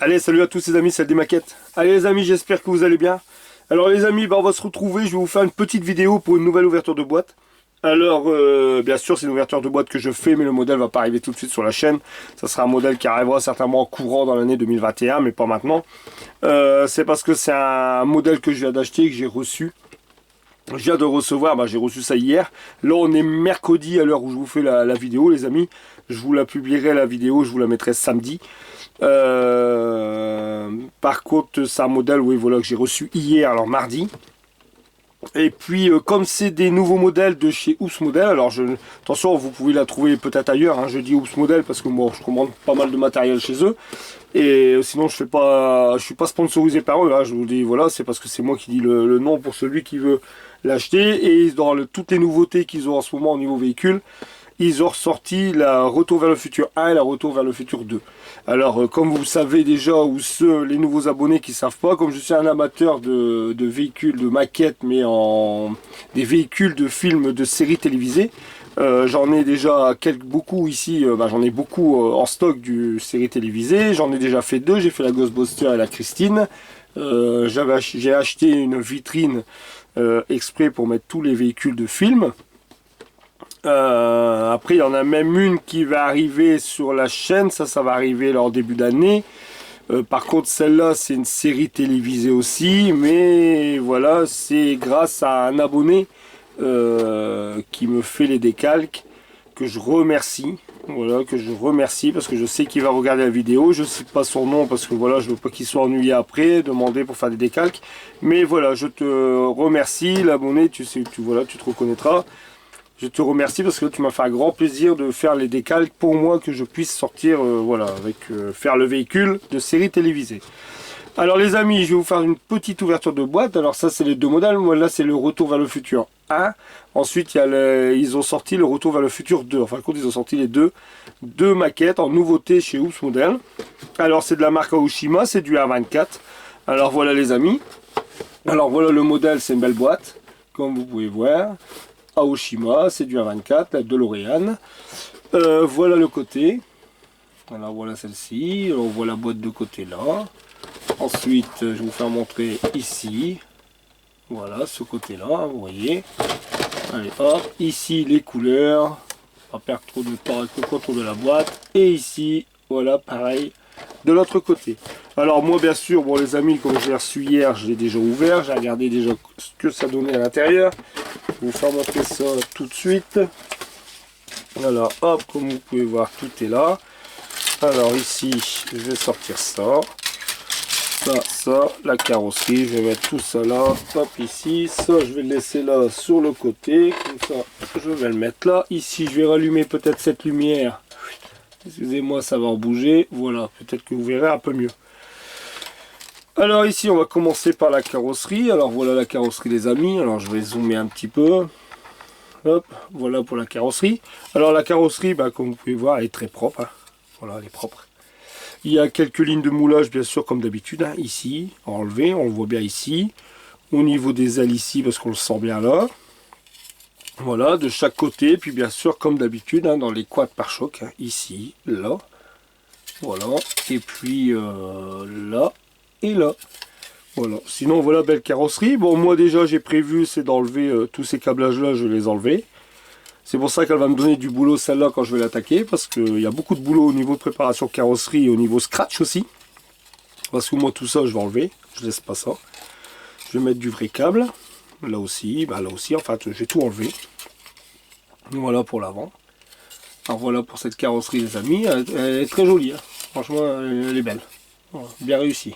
Allez, salut à tous les amis, c'est des maquettes. Allez les amis, j'espère que vous allez bien. Alors les amis, on va se retrouver, je vais vous faire une petite vidéo pour une nouvelle ouverture de boîte. Alors, bien sûr, c'est une ouverture de boîte que je fais, mais le modèle va pas arriver tout de suite sur la chaîne. Ça sera un modèle qui arrivera certainement courant dans l'année 2021, mais pas maintenant. C'est parce que c'est un modèle que je viens d'acheter, que j'ai reçu. Je viens de recevoir, j'ai reçu ça hier. Là, on est mercredi à l'heure où je vous fais la vidéo, les amis. Je vous la publierai, la vidéo, je vous la mettrai samedi. Par contre, c'est un modèle, oui, voilà, que j'ai reçu hier, alors mardi. Et puis, comme c'est des nouveaux modèles de chez Oops Model, alors attention, vous pouvez la trouver peut-être ailleurs, hein, je dis Oops Model parce que moi, je commande pas mal de matériel chez eux. Et sinon, je suis pas sponsorisé par eux, hein, je vous dis, voilà, c'est parce que c'est moi qui dis le nom pour celui qui veut l'acheter. Et dans toutes les nouveautés qu'ils ont en ce moment au niveau véhicule, ils ont ressorti la Retour vers le futur 1 et la Retour vers le futur 2. Alors, comme vous savez déjà, ou les nouveaux abonnés qui ne savent pas, comme je suis un amateur de véhicules, de maquettes, mais des véhicules de films, de séries télévisées, j'en ai déjà beaucoup ici, j'en ai beaucoup en stock du série télévisée. J'en ai déjà fait deux, j'ai fait la Ghostbuster et la Christine. J'ai acheté une vitrine exprès pour mettre tous les véhicules de films. Après, il y en a même une qui va arriver sur la chaîne, ça va arriver en début d'année. Par contre, celle-là, c'est une série télévisée aussi, mais voilà, c'est grâce à un abonné qui me fait les décalques, que je remercie. Voilà, que je remercie parce que je sais qu'il va regarder la vidéo. Je ne sais pas son nom parce que voilà, je veux pas qu'il soit ennuyé après, demander pour faire des décalques. Mais voilà, je te remercie, l'abonné, tu sais, voilà, tu te reconnaîtras. Je te remercie parce que tu m'as fait un grand plaisir de faire les décalques pour moi, que je puisse sortir, voilà, faire le véhicule de série télévisée. Alors les amis, je vais vous faire une petite ouverture de boîte. Alors ça, c'est les deux modèles. Moi là, c'est le Retour vers le futur 1. Ensuite, ils ont sorti le Retour vers le futur 2. Enfin, quand ils ont sorti les deux maquettes en nouveauté chez Oops Model. Alors c'est de la marque Aoshima, c'est du A24. Alors voilà les amis. Alors voilà le modèle, c'est une belle boîte, comme vous pouvez voir. Aoshima, c'est du A24, la DeLorean. Voilà le côté. Alors voilà celle-ci. On voit la boîte de côté là. Ensuite, je vais vous faire montrer ici. Voilà, ce côté-là, vous voyez. Allez, hop. Ici, les couleurs. On va perdre trop de temps avec le contour de la boîte. Et ici, voilà, pareil, de l'autre côté. Alors moi, bien sûr, bon les amis, comme je l'ai reçu hier, je l'ai déjà ouvert. J'ai regardé déjà ce que ça donnait à l'intérieur. Je vais vous faire montrer ça tout de suite. Alors, hop, comme vous pouvez voir, tout est là. Alors ici, je vais sortir ça. Ça, la carrosserie, je vais mettre tout ça là, hop, ici, ça je vais le laisser là sur le côté, comme ça je vais le mettre là, ici je vais rallumer peut-être cette lumière, excusez-moi ça va en bouger, voilà, peut-être que vous verrez un peu mieux. Alors ici on va commencer par la carrosserie, alors voilà la carrosserie les amis, alors je vais zoomer un petit peu, hop, voilà pour la carrosserie. Alors la carrosserie, comme vous pouvez voir, elle est très propre, hein. Voilà, elle est propre. Il y a quelques lignes de moulage, bien sûr, comme d'habitude, hein, ici, enlevé, on le voit bien ici. Au niveau des ailes ici, parce qu'on le sent bien là. Voilà, de chaque côté, puis bien sûr, comme d'habitude, hein, dans les quads pare-chocs, hein, ici, là. Voilà, et puis là et là. Voilà, sinon, voilà, belle carrosserie. Bon, moi déjà, j'ai prévu, c'est d'enlever tous ces câblages-là, je vais les enlever. C'est pour ça qu'elle va me donner du boulot celle-là quand je vais l'attaquer, parce qu'il y a beaucoup de boulot au niveau de préparation carrosserie et au niveau scratch aussi. Parce que moi tout ça je vais enlever, je laisse pas ça. Je vais mettre du vrai câble, là aussi, enfin j'ai tout enlevé. Voilà pour l'avant. Alors voilà pour cette carrosserie les amis, elle est très jolie, hein. Franchement elle est belle, voilà, bien réussie.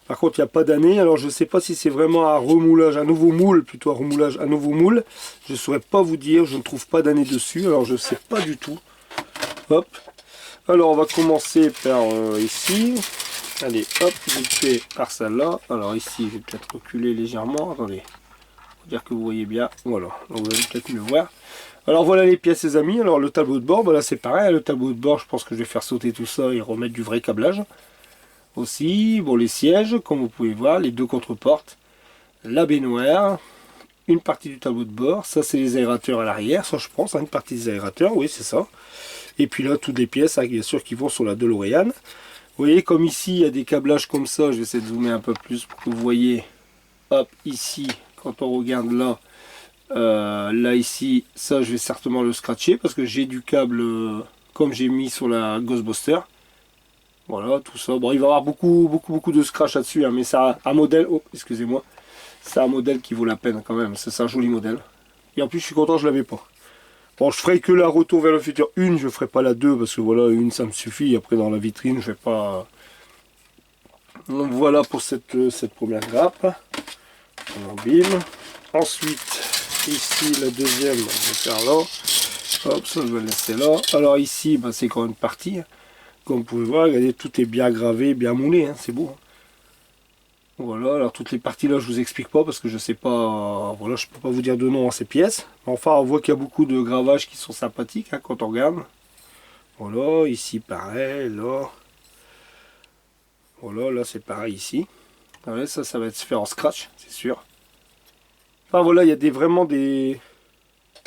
Par contre, il n'y a pas d'année, alors je ne sais pas si c'est vraiment un remoulage, un nouveau moule, plutôt un remoulage, un nouveau moule. Je ne saurais pas vous dire, je ne trouve pas d'année dessus, alors je ne sais pas du tout. Hop. Alors on va commencer par ici. Allez, hop, je fais par celle-là. Alors ici, je vais peut-être reculer légèrement. Attendez, pour dire que vous voyez bien. Voilà, donc vous allez peut-être mieux voir. Alors voilà les pièces les amis. Alors le tableau de bord, là c'est pareil. Le tableau de bord, je pense que je vais faire sauter tout ça et remettre du vrai câblage. Aussi, bon les sièges, comme vous pouvez voir, les deux contre-portes, la baignoire, une partie du tableau de bord, ça c'est les aérateurs à l'arrière, ça je pense, hein, une partie des aérateurs, oui c'est ça. Et puis là, toutes les pièces, hein, bien sûr, qui vont sur la DeLorean. Vous voyez comme ici il y a des câblages comme ça, je vais essayer de zoomer un peu plus pour que vous voyez. Hop, ici, quand on regarde là, là ici, ça je vais certainement le scratcher parce que j'ai du câble comme j'ai mis sur la Ghostbuster. Voilà, tout ça. Bon, il va y avoir beaucoup de scratch là-dessus, hein, mais c'est un modèle, oh, excusez-moi, c'est un modèle qui vaut la peine quand même, c'est un joli modèle. Et en plus je suis content, je l'avais pas. Bon, je ferai que la Retour vers le futur 1, je ferai pas la 2 parce que voilà, une ça me suffit. Après dans la vitrine, je vais pas. Donc voilà pour cette première grappe. On embîme. Ensuite, ici la deuxième, on va faire là. Hop, ça je vais le laisser là. Alors ici, bah, c'est quand une partie. Comme vous pouvez voir, regardez, tout est bien gravé, bien moulé, hein, c'est beau. Hein. Voilà, alors toutes les parties là je vous explique pas parce que je sais pas, voilà, je peux pas vous dire de nom à ces pièces. Enfin on voit qu'il y a beaucoup de gravages qui sont sympathiques hein, quand on regarde. Voilà, ici pareil, là. Voilà, là c'est pareil ici. Voilà, ça va être fait en scratch, c'est sûr. Enfin voilà, il y a vraiment des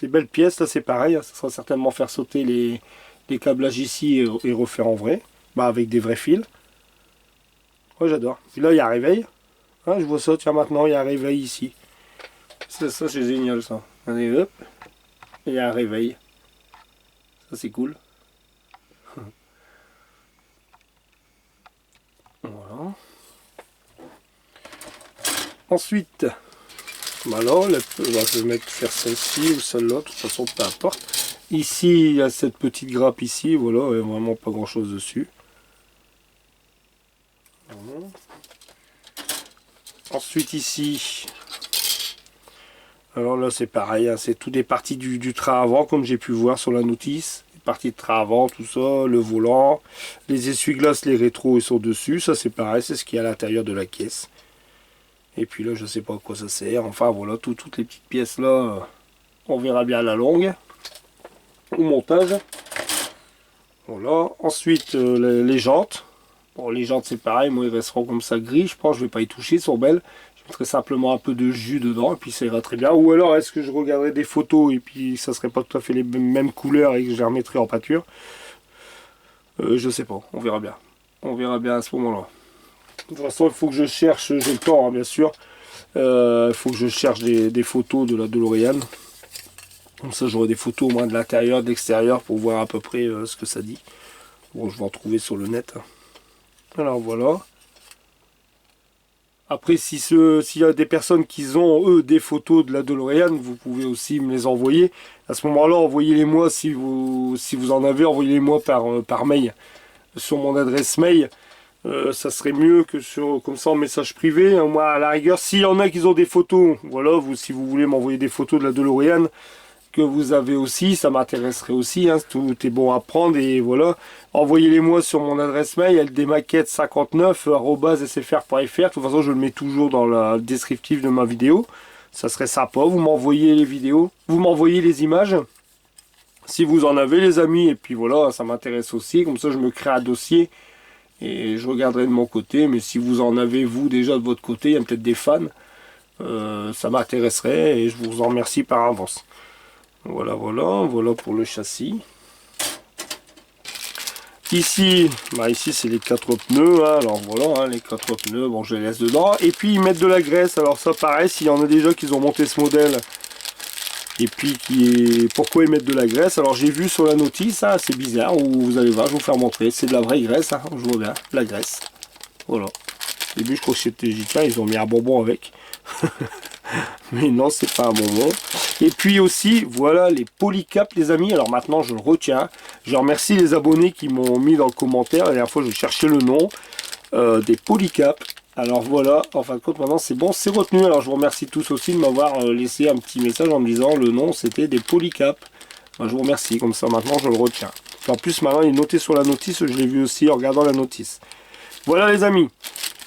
belles pièces, là c'est pareil, hein, ça sera certainement faire sauter les câblages ici et refaire en vrai. Bah avec des vrais fils. Ouais j'adore. Puis là il y a un réveil. Ah, je vois ça, tiens, maintenant, il y a un réveil ici. Ça c'est génial, ça. Allez, hop. Il y a un réveil. Ça, c'est cool. Voilà. Ensuite, bah là, je vais faire celle-ci ou celle-là, de toute façon, peu importe. Ici, il y a cette petite grappe ici, voilà, il n'y a vraiment pas grand-chose dessus. Voilà. Ensuite, ici... Alors là c'est pareil, hein, c'est tout des parties du train avant comme j'ai pu voir sur la notice. Les parties de train avant, tout ça, le volant, les essuie-glaces, les rétros ils sont dessus, ça c'est pareil, c'est ce qu'il y a à l'intérieur de la caisse. Et puis là je sais pas à quoi ça sert, enfin voilà, toutes les petites pièces là, on verra bien à la longue, au montage. Voilà, ensuite les jantes. Bon les jantes c'est pareil, moi ils resteront comme ça gris, je pense, je vais pas y toucher, ils sont belles. Je mettrai simplement un peu de jus dedans et puis ça ira très bien. Ou alors est-ce que je regarderai des photos et puis ça serait pas tout à fait les mêmes couleurs et que je les remettrai en pâture. Je sais pas, on verra bien. On verra bien à ce moment-là. De toute façon il faut que je cherche, j'ai le temps hein, bien sûr. Il faut que je cherche des photos de la DeLorean. Comme ça j'aurai des photos au moins de l'intérieur, de l'extérieur pour voir à peu près ce que ça dit. Bon je vais en trouver sur le net. Alors voilà. Après, s'il y a des personnes qui ont, eux, des photos de la DeLorean, vous pouvez aussi me les envoyer. À ce moment-là, envoyez-les-moi si vous en avez, envoyez-les-moi par mail. Sur mon adresse mail, ça serait mieux que comme ça en message privé. Moi, à la rigueur, s'il y en a qui ont des photos, voilà, si vous voulez m'envoyer des photos de la DeLorean, que vous avez aussi, ça m'intéresserait aussi, hein, tout est bon à prendre et voilà. Envoyez-les-moi sur mon adresse mail, ldmaquette59@sfr.fr. De toute façon, je le mets toujours dans la descriptive de ma vidéo. Ça serait sympa, vous m'envoyez les vidéos, vous m'envoyez les images. Si vous en avez les amis, et puis voilà, ça m'intéresse aussi, comme ça je me crée un dossier et je regarderai de mon côté, mais si vous en avez vous déjà de votre côté, il y a peut-être des fans, ça m'intéresserait et je vous en remercie par avance. Voilà pour le châssis. Ici, ici c'est les 4 pneus, hein. Alors voilà, hein, les 4 pneus, bon je les laisse dedans. Et puis ils mettent de la graisse, alors ça pareil, s'il y en a déjà qui ont monté ce modèle, et puis pourquoi ils mettent de la graisse, alors j'ai vu sur la notice, hein, c'est bizarre, où vous allez voir, je vais vous faire montrer, c'est de la vraie graisse, hein, je vois bien, la graisse. Voilà. Au début je crois que c'était tiens, ils ont mis un bonbon avec. Mais non, c'est pas un bonbon. Et puis aussi, voilà les polycaps, les amis. Alors maintenant, je le retiens. Je remercie les abonnés qui m'ont mis dans le commentaire. La dernière fois, je cherchais le nom des polycaps. Alors voilà, en fin de compte, maintenant, c'est bon, c'est retenu. Alors je vous remercie tous aussi de m'avoir laissé un petit message en me disant le nom, c'était des polycaps. Enfin, je vous remercie. Comme ça, maintenant, je le retiens. En plus, maintenant, il est noté sur la notice. Je l'ai vu aussi en regardant la notice. Voilà, les amis,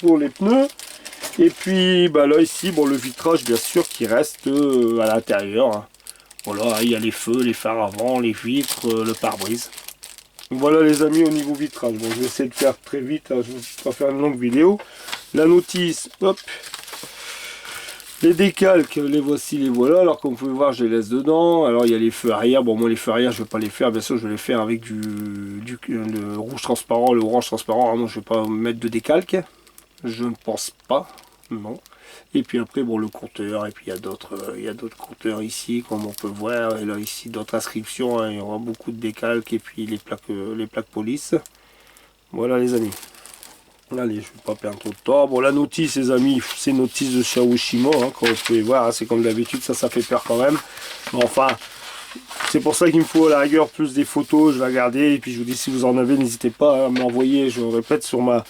pour les pneus. Et puis bah là ici, bon le vitrage bien sûr qui reste à l'intérieur. Hein. Voilà, il y a les feux, les phares avant, les vitres, le pare-brise. Voilà les amis au niveau vitrage. Bon je vais essayer de faire très vite, hein, je ne vais pas faire une longue vidéo. La notice, hop. Les décalques, les voici, les voilà. Alors comme vous pouvez voir, je les laisse dedans. Alors il y a les feux arrière. Bon, moi les feux arrière, je vais pas les faire. Bien sûr, je vais les faire avec le rouge transparent, le orange transparent. Alors, moi, je vais pas mettre de décalque. Je ne pense pas. Non. Et puis après, bon, le compteur. Et puis il y a d'autres compteurs ici, comme on peut voir. Et là ici, d'autres inscriptions. Hein. Il y aura beaucoup de décalques. Et puis les plaques police. Voilà les amis. Allez, je ne vais pas perdre trop de temps. Bon, la notice, les amis, c'est une notice de chez Aoshimo, hein, comme vous pouvez voir, hein, c'est comme d'habitude, ça fait peur quand même. Mais enfin, c'est pour ça qu'il me faut à la rigueur plus des photos, je vais regarder, et puis je vous dis, si vous en avez, n'hésitez pas à m'envoyer, je répète, sur mon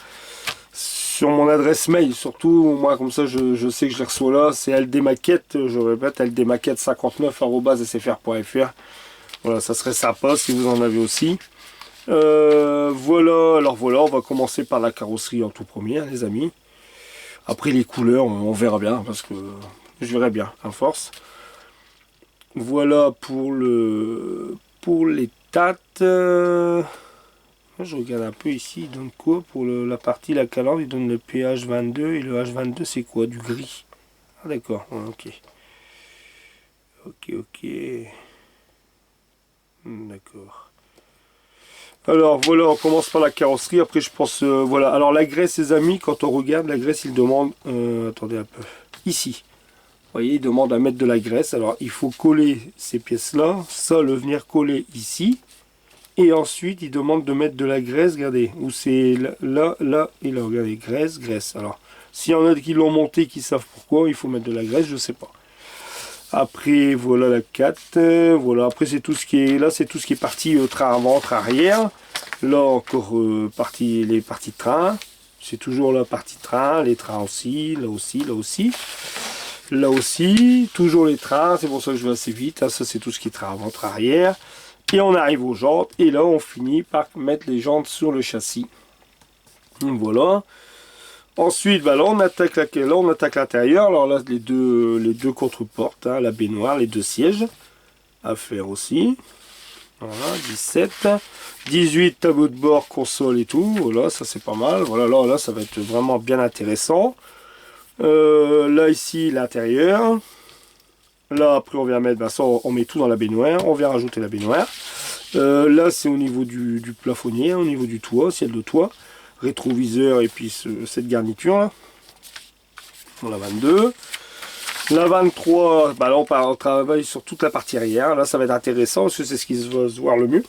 adresse mail, surtout, moi, comme ça, je sais que je les reçois là, c'est ldmaquette, je répète, ldmaquette59@sfr.fr. Voilà, ça serait sympa si vous en avez aussi. Voilà, alors voilà, on va commencer par la carrosserie en tout premier, hein, les amis. Après les couleurs, on verra bien, parce que je verrai bien, à force. Voilà pour les tates. Je regarde un peu ici, il donne quoi pour la partie, la calandre, il donne le PH22, et le H22 c'est quoi? Du gris. Ah d'accord, ok. Ok. D'accord. Alors voilà, on commence par la carrosserie, après je pense, voilà. Alors la graisse, les amis, quand on regarde, la graisse, il demande, attendez un peu, ici. Vous voyez, il demande à mettre de la graisse. Alors il faut coller ces pièces-là, ça le venir coller ici. Et ensuite, il demande de mettre de la graisse, regardez, où c'est là, et là, regardez, graisse. Alors, s'il y en a qui l'ont monté, qui savent pourquoi, il faut mettre de la graisse, je sais pas. Après, voilà la 4. Voilà, après, c'est tout ce qui est. Là, c'est tout ce qui est partie train avant, train arrière. Là, encore les parties de train. C'est toujours la partie train. Les trains aussi, là aussi. Là aussi, toujours les trains. C'est pour ça que je vais assez vite. Hein. Ça, c'est tout ce qui est train avant, train arrière. Et on arrive aux jantes. Et là, on finit par mettre les jantes sur le châssis. Donc, voilà. Ensuite, bah là, on attaque l'intérieur. Alors là, les deux contre-portes, hein, la baignoire, les deux sièges à faire aussi. Voilà, 17. 18 tableaux de bord, console et tout. Voilà, ça c'est pas mal. Voilà, là, ça va être vraiment bien intéressant. Là, ici, l'intérieur. Là, après, on vient mettre, bah, ça, on met tout dans la baignoire. On vient rajouter la baignoire. Là, c'est au niveau du plafonnier, au niveau du toit, ciel de toit. Rétroviseur et puis cette garniture là. Bon, la 22. La 23, bah là on travaille sur toute la partie arrière. Là ça va être intéressant parce que c'est ce qui va se voir le mieux.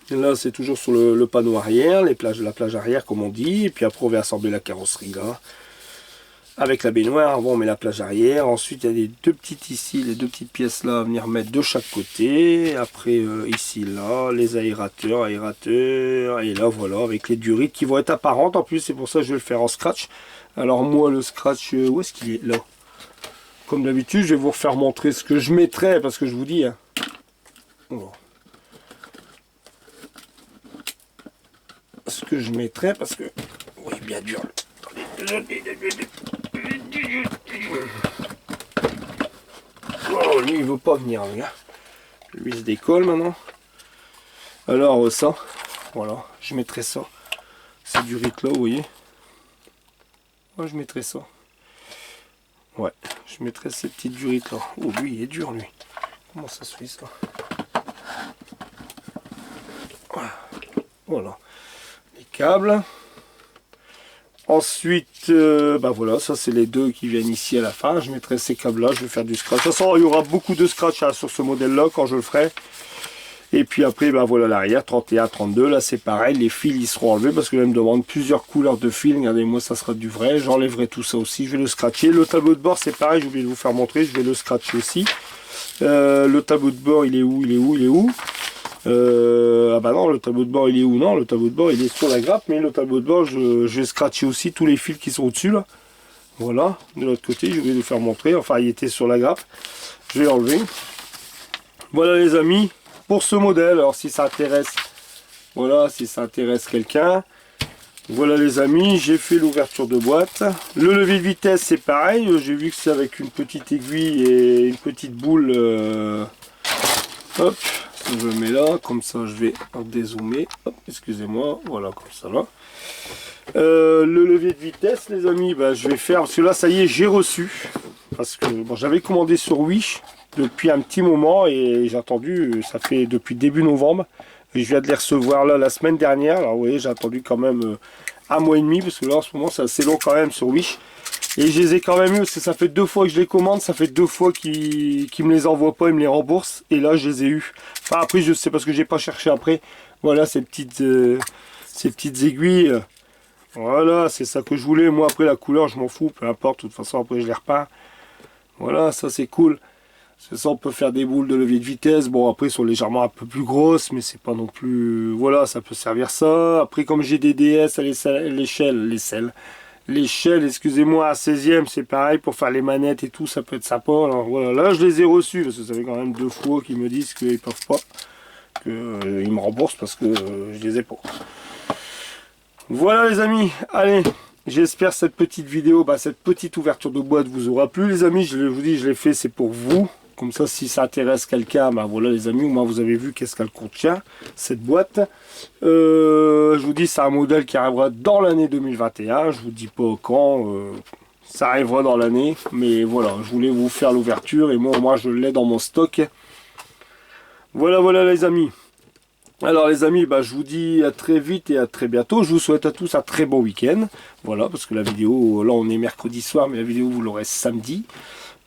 Et là c'est toujours sur le panneau arrière, la plage arrière comme on dit. Et puis après on va assembler la carrosserie là. Avec la baignoire, avant on met la plage arrière. Ensuite il y a les deux petites ici, les deux petites pièces là à venir mettre de chaque côté. Après ici là, les aérateurs. Et là voilà, avec les durites qui vont être apparentes. En plus c'est pour ça que je vais le faire en scratch. Alors moi le scratch, où est-ce qu'il est? Là. Comme d'habitude je vais vous refaire montrer ce que je mettrai. Parce que je vous dis... Hein. Bon. Ce que je mettrai parce que... Oui bien dur. Attendez. Oh, lui il veut pas venir, les gars. Lui il se décolle maintenant. Alors ça, voilà, je mettrai ça. C'est du rite là, vous voyez. Moi je mettrai ça. Ouais, je mettrai ces petites durites là. Oh lui il est dur lui. Comment ça se fait ça? Voilà. Les câbles. Ensuite, bah voilà, ça c'est les deux qui viennent ici à la fin. Je mettrai ces câbles là, je vais faire du scratch. De toute façon, il y aura beaucoup de scratch hein, sur ce modèle là quand je le ferai. Et puis après, bah voilà l'arrière, 31, 32, là c'est pareil, les fils ils seront enlevés parce que là ils me demandent plusieurs couleurs de fils. Regardez, moi ça sera du vrai, j'enlèverai tout ça aussi, je vais le scratcher. Le tableau de bord c'est pareil, j'ai oublié de vous faire montrer, je vais le scratcher aussi. Le tableau de bord il est où? Ah bah non, le tableau de bord il est où? Non, le tableau de bord il est sur la grappe, mais le tableau de bord je vais scratcher aussi tous les fils qui sont au-dessus là. Voilà, de l'autre côté, je vais vous faire montrer, enfin il était sur la grappe, je vais enlever. Voilà les amis, pour ce modèle, alors si ça intéresse, voilà, si ça intéresse quelqu'un, voilà les amis, j'ai fait l'ouverture de boîte. Le levier de vitesse c'est pareil, j'ai vu que c'est avec une petite aiguille et une petite boule, hop. je mets là, comme ça je vais en dézoomer, excusez-moi, voilà comme ça là. Le levier de vitesse les amis, bah, je vais faire, parce que là ça y est j'ai reçu, parce que bon, j'avais commandé sur Wish depuis un petit moment et j'ai attendu, ça fait depuis début novembre, et je viens de les recevoir là la semaine dernière, alors vous voyez j'ai attendu quand même un mois et demi, parce que là en ce moment c'est assez long quand même sur Wish. Et je les ai quand même eu, parce que ça fait 2 fois que je les commande, ça fait 2 fois qu'ils me les envoient pas, ils me les remboursent. Et là, je les ai eu. Enfin, après, je sais parce que j'ai pas cherché après. Voilà, ces petites aiguilles. Voilà, c'est ça que je voulais. Moi, après, la couleur, je m'en fous, peu importe. De toute façon, après, je les repeins. Voilà, ça, c'est cool. C'est ça, on peut faire des boules de levier de vitesse. Bon, après, elles sont légèrement un peu plus grosses, mais c'est pas non plus... Voilà, ça peut servir ça. Après, comme j'ai des DS à l'échelle, excusez-moi, à 16e, c'est pareil pour faire les manettes et tout, ça peut être sympa. Alors voilà, là je les ai reçus parce que ça fait quand même 2 fois qu'ils me disent qu'ils peuvent pas, qu'ils me remboursent parce que je les ai pas. Voilà les amis, allez, j'espère cette petite vidéo, cette petite ouverture de boîte vous aura plu les amis. Je vous dis, je l'ai fait, c'est pour vous. Comme ça, si ça intéresse quelqu'un, voilà les amis, au moins vous avez vu qu'est-ce qu'elle contient, cette boîte. Je vous dis, c'est un modèle qui arrivera dans l'année 2021. Je vous dis pas quand, ça arrivera dans l'année. Mais voilà, je voulais vous faire l'ouverture et moi je l'ai dans mon stock. Voilà les amis. Alors les amis, je vous dis à très vite et à très bientôt. Je vous souhaite à tous un très bon week-end. Voilà, parce que la vidéo, là on est mercredi soir, mais la vidéo vous l'aurez samedi.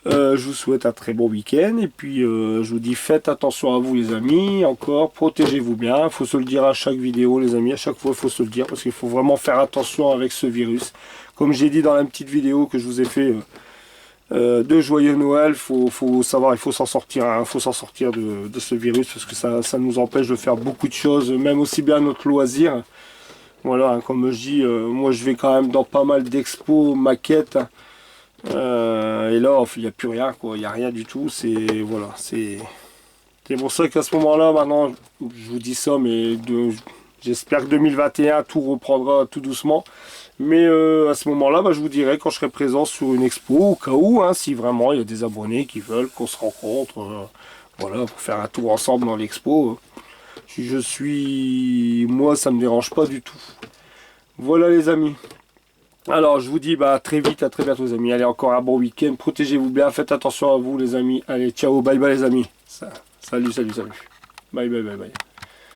Je vous souhaite un très bon week-end et puis je vous dis faites attention à vous les amis, encore protégez-vous bien, il faut se le dire à chaque vidéo les amis, à chaque fois il faut se le dire parce qu'il faut vraiment faire attention avec ce virus. Comme j'ai dit dans la petite vidéo que je vous ai fait de joyeux Noël, faut savoir, il faut s'en sortir, hein, faut s'en sortir de ce virus parce que ça nous empêche de faire beaucoup de choses, même aussi bien notre loisir. Voilà, hein, comme je dis, moi je vais quand même dans pas mal d'expos, maquettes. Et là il n'y a plus rien quoi, il n'y a rien du tout, c'est voilà, c'est pour ça qu'à ce moment là maintenant je vous dis ça, mais j'espère que 2021 tout reprendra tout doucement, mais à ce moment là je vous dirai quand je serai présent sur une expo, au cas où hein, si vraiment il y a des abonnés qui veulent qu'on se rencontre, voilà, pour faire un tour ensemble dans l'expo, moi ça me dérange pas du tout. Voilà les amis. Alors je vous dis très vite, à très bientôt les amis. Allez, encore un bon week-end, protégez-vous bien, faites attention à vous les amis. Allez, ciao, bye bye les amis. Salut. Bye.